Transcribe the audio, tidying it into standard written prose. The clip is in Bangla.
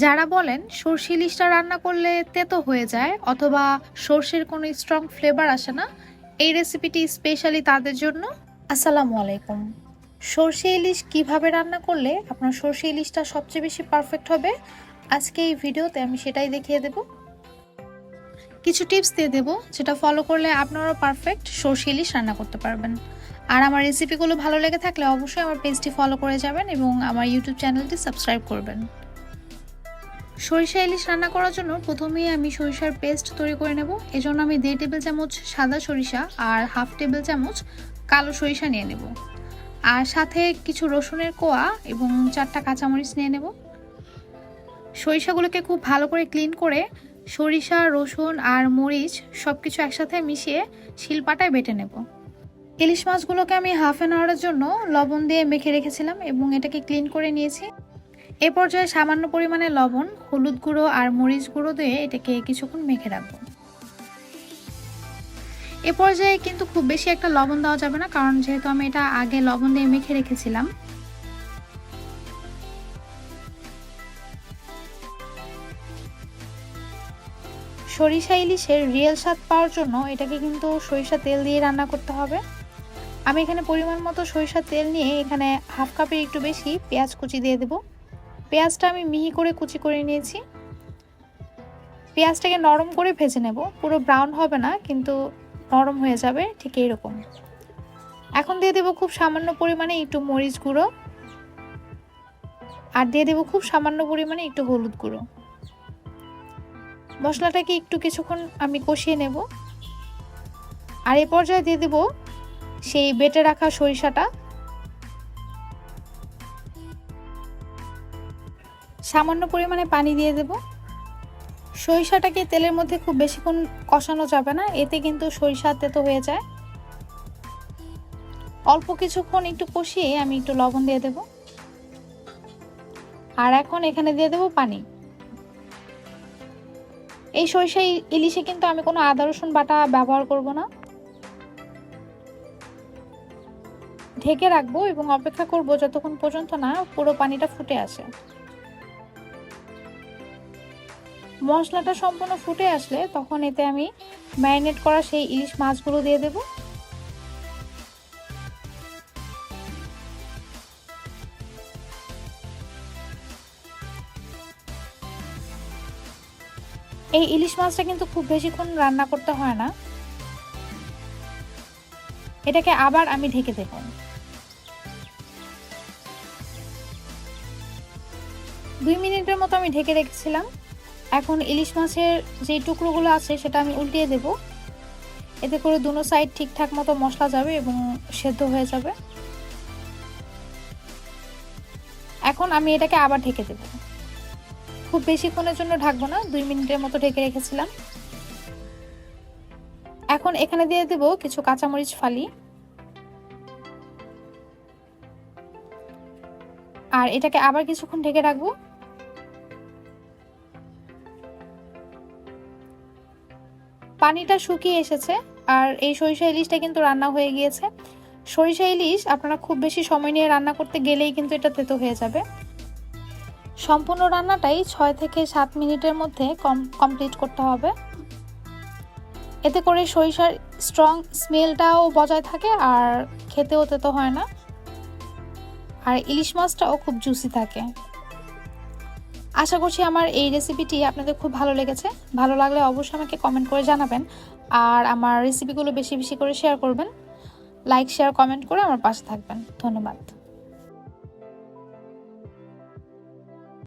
যারা বলেন সর্ষে ইলিশটা রান্না করলে তেতো হয়ে যায় অথবা সর্ষের কোনো স্ট্রং ফ্লেভার আসে না, এই রেসিপিটি স্পেশালি তাদের জন্য। আসসালামু আলাইকুম। সর্ষে ইলিশ কিভাবে রান্না করলে আপনার সর্ষে ইলিশটা সবচেয়ে বেশি পারফেক্ট হবে, আজকে এই ভিডিওতে আমি সেটাই দেখিয়ে দেব। কিছু টিপস দিয়ে দেব যেটা ফলো করলে আপনারাও পারফেক্ট সর্ষে ইলিশ রান্না করতে পারবেন। আর আমার রেসিপিগুলো ভালো লেগে থাকলে অবশ্যই আমার পেজটি ফলো করে যাবেন এবং আমার ইউটিউব চ্যানেলটি সাবস্ক্রাইব করবেন। সরিষা ইলিশ রান্না করার জন্য প্রথমেই আমি সরিষার পেস্ট তৈরি করে নেব। এজন্য আমি 1.5 টেবিল চামচ সাদা সরিষা আর 1/2 টেবিল চামচ কালো সরিষা নিয়ে নেব, আর সাথে কিছু রসুনের কোয়া এবং 4টা কাঁচামরিচ নিয়ে নেব। সরিষাগুলোকে খুব ভালো করে ক্লিন করে সরিষা, রসুন আর মরিচ সবকিছু একসাথে মিশিয়ে শিলপাটায় বেটে নেব। ইলিশ মাছগুলোকে আমি হাফ অ্যান আওয়ারের জন্য লবণ দিয়ে মেখে রেখেছিলাম এবং এটাকে ক্লিন করে নিয়েছি। এ পর্যায়ে সামান্য পরিমাণে লবণ, হলুদ গুঁড়ো আর মরিচ গুঁড়ো দিয়ে এটাকে কিছুক্ষণ মেখে রাখবো। এ পর্যায়ে কিন্তু খুব বেশি একটা লবণ দেওয়া যাবে না, কারণ যেহেতু আমি এটা আগে লবণ দিয়ে মেখে রেখেছিলাম। সরিষা ইলিশের রিয়েল স্বাদ পাওয়ার জন্য এটাকে কিন্তু সরিষা তেল দিয়ে রান্না করতে হবে। আমি এখানে পরিমাণ মতো সরিষা তেল নিয়ে এখানে হাফ কাপের একটু বেশি পেঁয়াজ কুচি দিয়ে দেবো। পেঁয়াজটা আমি মিহি করে কুচি করে নিয়েছি। পেঁয়াজটাকে নরম করে ভেজে নেব, পুরো ব্রাউন হবে না কিন্তু নরম হয়ে যাবে ঠিক এইরকম। এখন দিয়ে দেব খুব সামান্য পরিমাণে একটু মরিচ গুঁড়ো আর দিয়ে দেব খুব সামান্য পরিমাণে একটু হলুদ গুঁড়ো। মশলাটাকে একটু কিছুক্ষণ আমি কষিয়ে নেব। আর এই পর্যায়ে দিয়ে দেব সেই বেটে রাখা সরিষাটা, সামান্য পরিমাণে পানি দিয়ে দেব। সরিষাটাকে তেলের মধ্যে খুব বেশিক্ষণ কষানো যাবে না, এতে কিন্তু সরিষা তেতো হয়ে যায়। অল্প কিছুক্ষণ একটু কষিয়ে আমি একটু লবণ দিয়ে দেব। আর এখন এখানে দিয়ে দেব পানি। এই সরিষা ইলিশে কিন্তু আমি কোনো আদা রসুন বাটা ব্যবহার করব না। ঢেকে রাখবো এবং অপেক্ষা করব যতক্ষণ পর্যন্ত না পুরো পানিটা ফুটে আসে। মশলাটা সম্পূর্ণ ফুটে আসলে তখন এতে আমি ম্যারিনেট করা সেই ইলিশ মাছগুলো দিয়ে দেব। এই ইলিশ মাছটা কিন্তু খুব বেশিক্ষণ রান্না করতে হয় না। এটাকে আবার আমি ঢেকে দেব। 2 মিনিটের মতো আমি ঢেকে রেখেছিলাম। এখন ইলিশ মাছের যে টুকরোগুলো আছে সেটা আমি উল্টিয়ে দেব। এতে করে দুনো সাইড ঠিকঠাক মতো মশলা যাবে এবং সেদ্ধ হয়ে যাবে। এখন আমি এটাকে আবার ঢেকে দেব। খুব বেশিক্ষণের জন্য ঢাকবো না, 2 মিনিটের মতো ঢেকে রেখেছিলাম। এখন এখানে দিয়ে দেব কিছু কাঁচামরিচ ফালি, আর এটাকে আবার কিছুক্ষণ ঢেকে রাখবো। পানিটা শুকিয়ে এসেছে আর এই সরিষা ইলিশটা কিন্তু রান্না হয়ে গিয়েছে। সরিষা ইলিশ আপনারা খুব বেশি সময় নিয়ে রান্না করতে গেলেই কিন্তু এটা তেতো হয়ে যাবে। সম্পূর্ণ রান্নাটাই 6 থেকে 7 মিনিটের মধ্যে কমপ্লিট করতে হবে। এতে করে সরিষার স্ট্রং স্মেলটাও বজায় থাকে আর খেতেও তেতো হয় না, আর ইলিশ মাছটাও খুব জুসি থাকে। আশা করছি আমার এই রেসিপিটি আপনাদের খুব ভালো লেগেছে। ভালো লাগলে অবশ্যই আমাকে কমেন্ট করে জানাবেন আর আমার রেসিপিগুলো বেশি বেশি করে শেয়ার করবেন। লাইক, শেয়ার, কমেন্ট করে আমার পাশে থাকবেন। ধন্যবাদ।